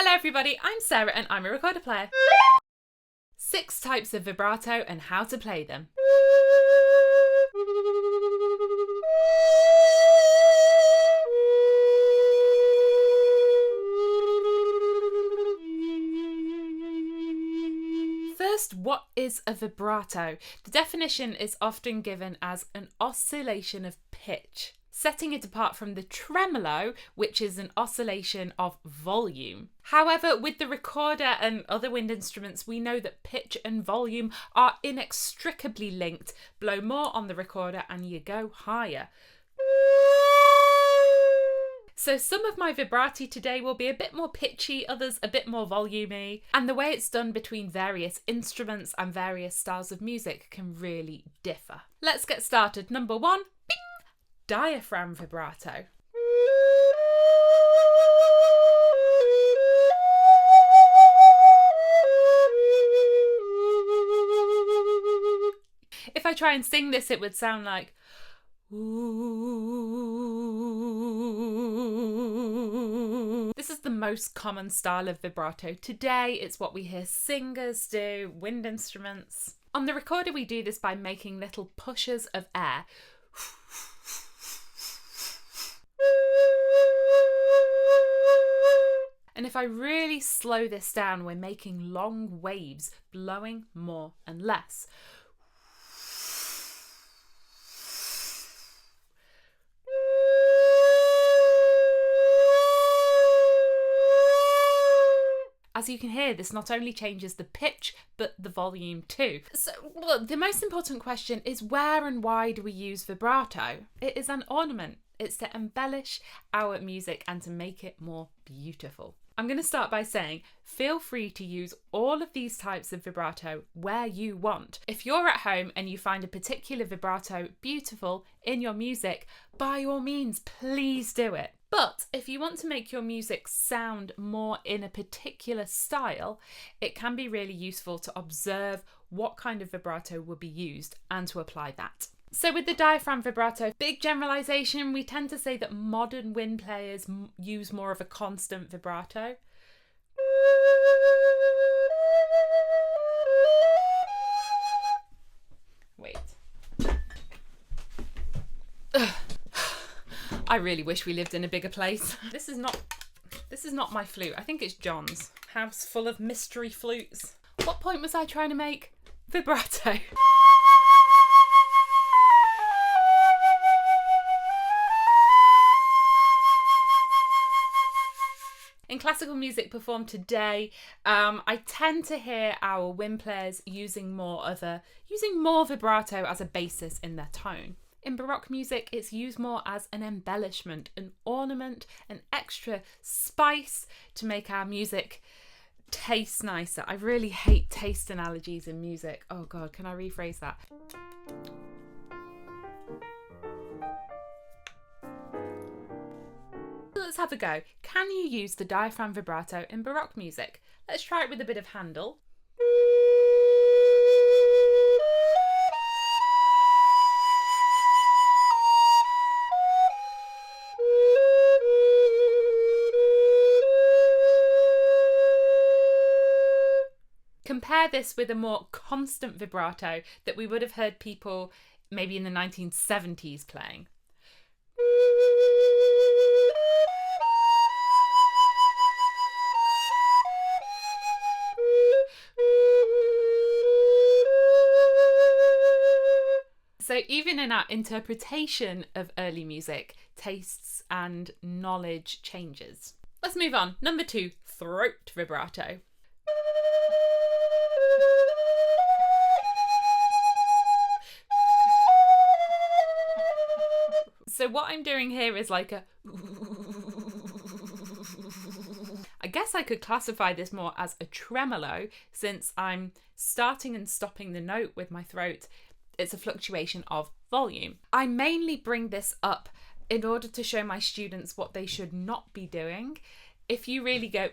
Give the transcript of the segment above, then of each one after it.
Hello everybody, I'm Sarah and I'm a recorder player. 6 types of vibrato and how to play them. First, what is a vibrato? The definition is often given as an oscillation of pitch, setting it apart from the tremolo, which is an oscillation of volume. However, with the recorder and other wind instruments, we know that pitch and volume are inextricably linked. Blow more on the recorder and you go higher. So some of my vibrati today will be a bit more pitchy, others a bit more volumey, and the way it's done between various instruments and various styles of music can really differ. Let's get started. Number 1, bing, diaphragm vibrato. If I try and sing this, it would sound like ooh. This is the most common style of vibrato today. It's what we hear singers do, wind instruments. On the recorder, we do this by making little pushes of air. And if I really slow this down, we're making long waves, blowing more and less. As you can hear, this not only changes the pitch, but the volume too. So, look, the most important question is where and why do we use vibrato? It is an ornament. It's to embellish our music and to make it more beautiful. I'm going to start by saying, feel free to use all of these types of vibrato where you want. If you're at home and you find a particular vibrato beautiful in your music, by all means, please do it. But if you want to make your music sound more in a particular style, it can be really useful to observe what kind of vibrato will be used and to apply that. So with the diaphragm vibrato, big generalization, we tend to say that modern wind players use more of a constant vibrato. Wait. I really wish we lived in a bigger place. This is not my flute. I think it's John's. House full of mystery flutes. What point was I trying to make? Vibrato. In classical music performed today, I tend to hear our wind players using more vibrato as a basis in their tone. In Baroque music, it's used more as an embellishment, an ornament, an extra spice to make our music taste nicer. I really hate taste analogies in music. Oh God, can I rephrase that? Let's have a go. Can you use the diaphragm vibrato in Baroque music? Let's try it with a bit of Handel. Compare this with a more constant vibrato that we would have heard people maybe in the 1970s playing. So even in our interpretation of early music, tastes and knowledge changes. Let's move on. Number 2, throat vibrato. So what I'm doing here is like a... I guess I could classify this more as a tremolo since I'm starting and stopping the note with my throat. It's a fluctuation of volume. I mainly bring this up in order to show my students what they should not be doing. If you really go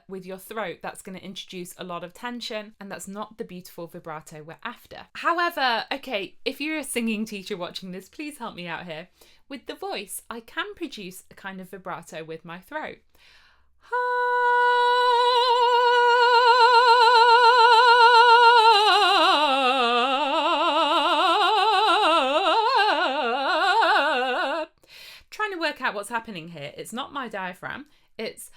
with your throat, that's going to introduce a lot of tension, and that's not the beautiful vibrato we're after. However, okay, if you're a singing teacher watching this, please help me out here. With the voice, I can produce a kind of vibrato with my throat. Ha! happening here. It's not my diaphragm, it's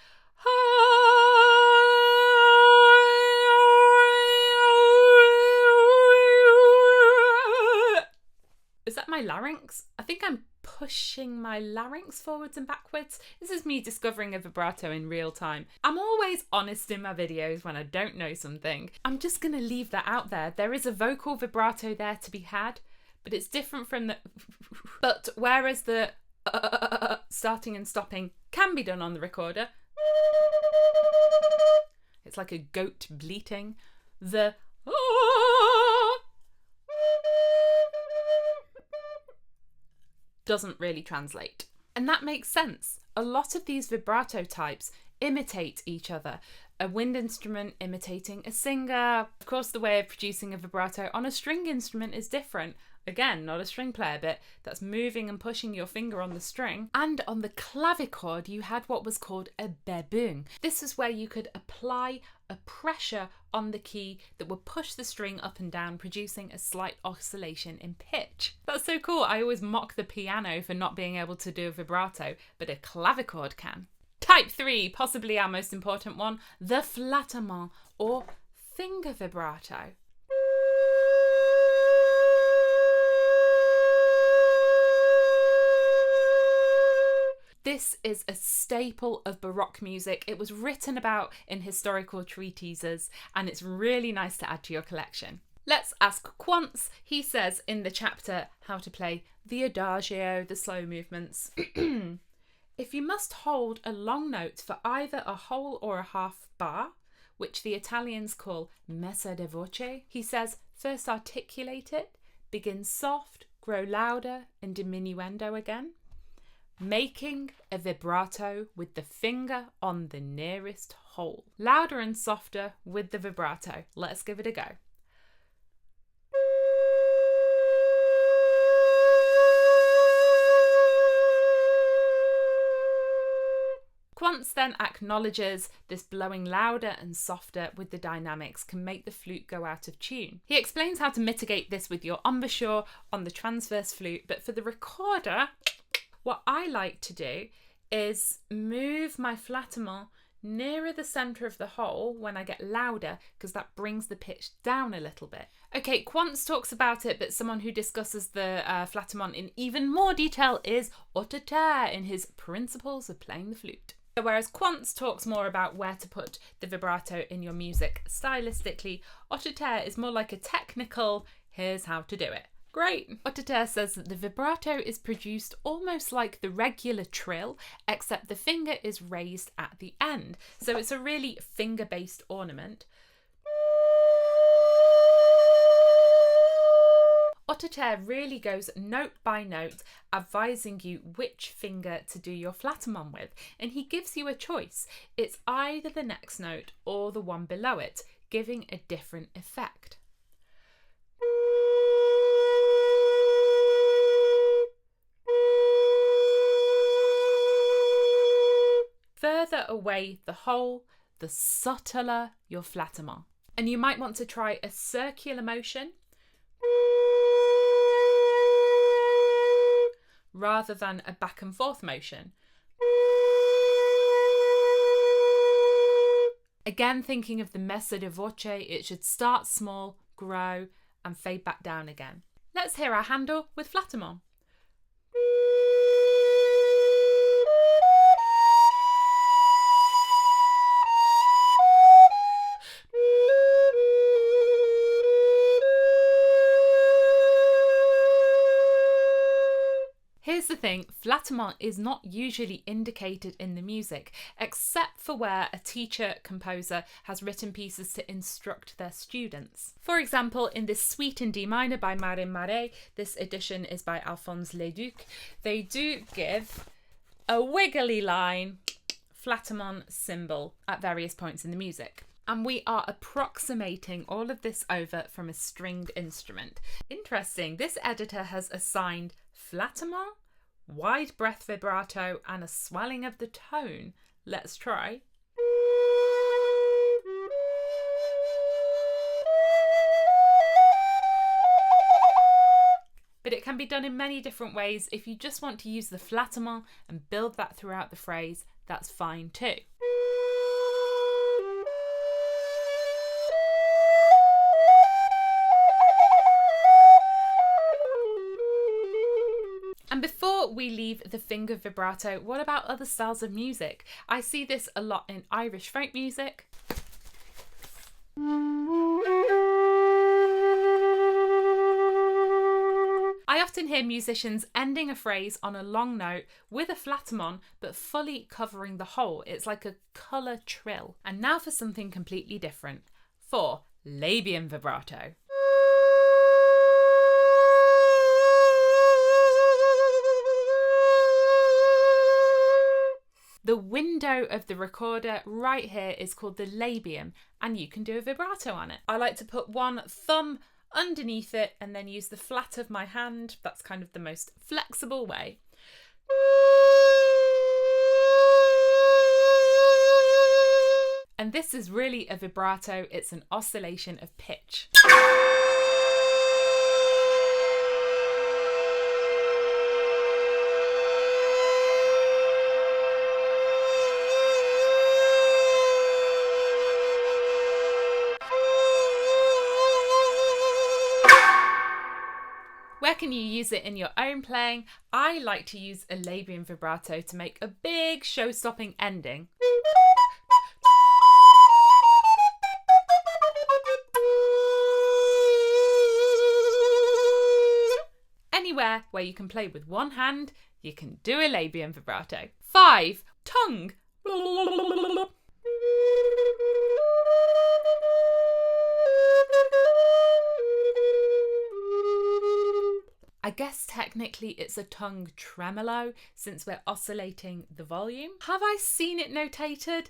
is that my larynx? I think I'm pushing my larynx forwards and backwards. This is me discovering a vibrato in real time. I'm always honest in my videos when I don't know something. I'm just going to leave that out there. There is a vocal vibrato there to be had, but it's different from the but whereas the starting and stopping can be done on the recorder, it's like a goat bleating, the doesn't really translate. And that makes sense. A lot of these vibrato types imitate each other. A wind instrument imitating a singer. Of course, the way of producing a vibrato on a string instrument is different. Again, not a string player, but that's moving and pushing your finger on the string. And on the clavichord, you had what was called a bebung. This is where you could apply a pressure on the key that would push the string up and down, producing a slight oscillation in pitch. That's so cool. I always mock the piano for not being able to do a vibrato, but a clavichord can. Type 3, possibly our most important one, the flattement or finger vibrato. This is a staple of Baroque music. It was written about in historical treatises, and it's really nice to add to your collection. Let's ask Quantz. He says in the chapter how to play the adagio, the slow movements. If you must hold a long note for either a whole or a half bar, which the Italians call messa di voce, he says first articulate it, begin soft, grow louder and diminuendo again, making a vibrato with the finger on the nearest hole. Louder and softer with the vibrato. Let's give it a go. Quantz then acknowledges this blowing louder and softer with the dynamics can make the flute go out of tune. He explains how to mitigate this with your embouchure on the transverse flute, but for the recorder, what I like to do is move my flattement nearer the centre of the hole when I get louder, because that brings the pitch down a little bit. Okay, Quantz talks about it, but someone who discusses the flattement in even more detail is Hotteterre in his Principles of Playing the Flute. Whereas Quantz talks more about where to put the vibrato in your music stylistically, Hotteterre is more like a technical, here's how to do it. Great! Hotteterre says that the vibrato is produced almost like the regular trill, except the finger is raised at the end. So it's a really finger-based ornament. Hotteterre really goes note by note, advising you which finger to do your flattement with, and he gives you a choice. It's either the next note or the one below it, giving a different effect. Further away the hole, the subtler your flattement. And you might want to try a circular motion rather than a back and forth motion. Again, thinking of the messa di voce, it should start small, grow, and fade back down again. Let's hear our Handel with flattement. Here's the thing, flattement is not usually indicated in the music, except for where a teacher composer has written pieces to instruct their students. For example, in this suite in D minor by Marin Marais, this edition is by Alphonse Leduc, they do give a wiggly line flattement symbol at various points in the music. And we are approximating all of this over from a stringed instrument. Interesting, this editor has assigned flattement, wide breath vibrato, and a swelling of the tone. Let's try. But it can be done in many different ways. If you just want to use the flattement and build that throughout the phrase, that's fine too. And before we leave the finger vibrato, what about other styles of music? I see this a lot in Irish folk music. I often hear musicians ending a phrase on a long note with a flattement, but fully covering the whole. It's like a colour trill. And now for something completely different. For labium vibrato. The window of the recorder right here is called the labium, and you can do a vibrato on it. I like to put one thumb underneath it and then use the flat of my hand. That's kind of the most flexible way. And this is really a vibrato, it's an oscillation of pitch. Where can you use it in your own playing? I like to use a labium vibrato to make a big show-stopping ending. Anywhere where you can play with one hand, you can do a labium vibrato. 5. Tongue. I guess technically it's a tongue tremolo since we're oscillating the volume. Have I seen it notated?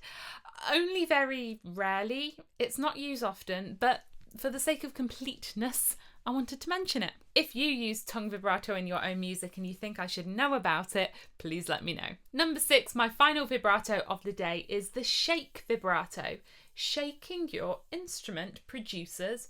Only very rarely. It's not used often, but for the sake of completeness, I wanted to mention it. If you use tongue vibrato in your own music and you think I should know about it, please let me know. Number 6, my final vibrato of the day is the shake vibrato. Shaking your instrument produces...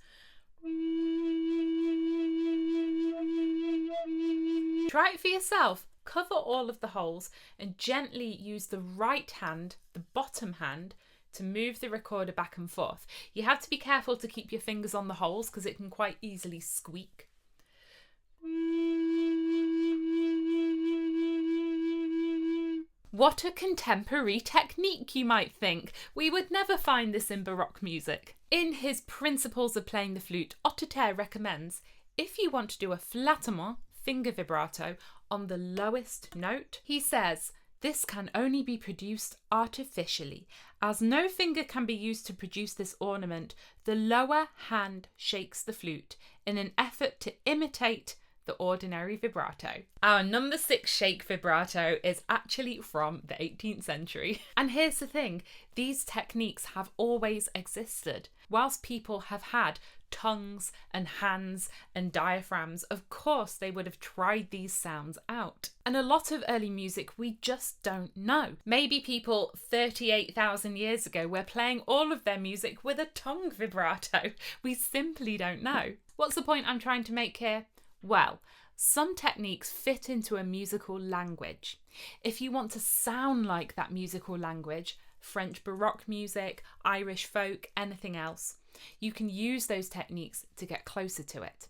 Try it for yourself. Cover all of the holes and gently use the right hand, the bottom hand, to move the recorder back and forth. You have to be careful to keep your fingers on the holes because it can quite easily squeak. What a contemporary technique, you might think. We would never find this in Baroque music. In his Principles of Playing the Flute, Hotteterre recommends, if you want to do a flattement, finger vibrato, on the lowest note, he says, this can only be produced artificially. As no finger can be used to produce this ornament, the lower hand shakes the flute in an effort to imitate the ordinary vibrato. Our number 6 shake vibrato is actually from the 18th century. And here's the thing, these techniques have always existed. Whilst people have had tongues and hands and diaphragms, of course they would have tried these sounds out. And a lot of early music we just don't know. Maybe people 38,000 years ago were playing all of their music with a tongue vibrato. We simply don't know. What's the point I'm trying to make here? Well, some techniques fit into a musical language. If you want to sound like that musical language, French Baroque music, Irish folk, anything else, you can use those techniques to get closer to it.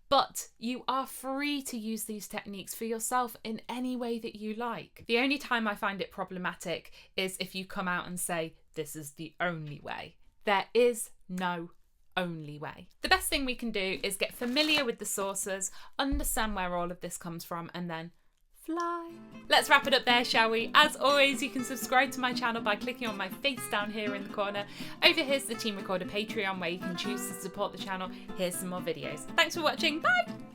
But you are free to use these techniques for yourself in any way that you like. The only time I find it problematic is if you come out and say, this is the only way. There is no only way. The best thing we can do is get familiar with the sources, understand where all of this comes from, and then fly. Let's wrap it up there, shall we? As always, you can subscribe to my channel by clicking on my face down here in the corner. Over here's the Team Recorder Patreon where you can choose to support the channel. Here's some more videos. Thanks for watching. Bye!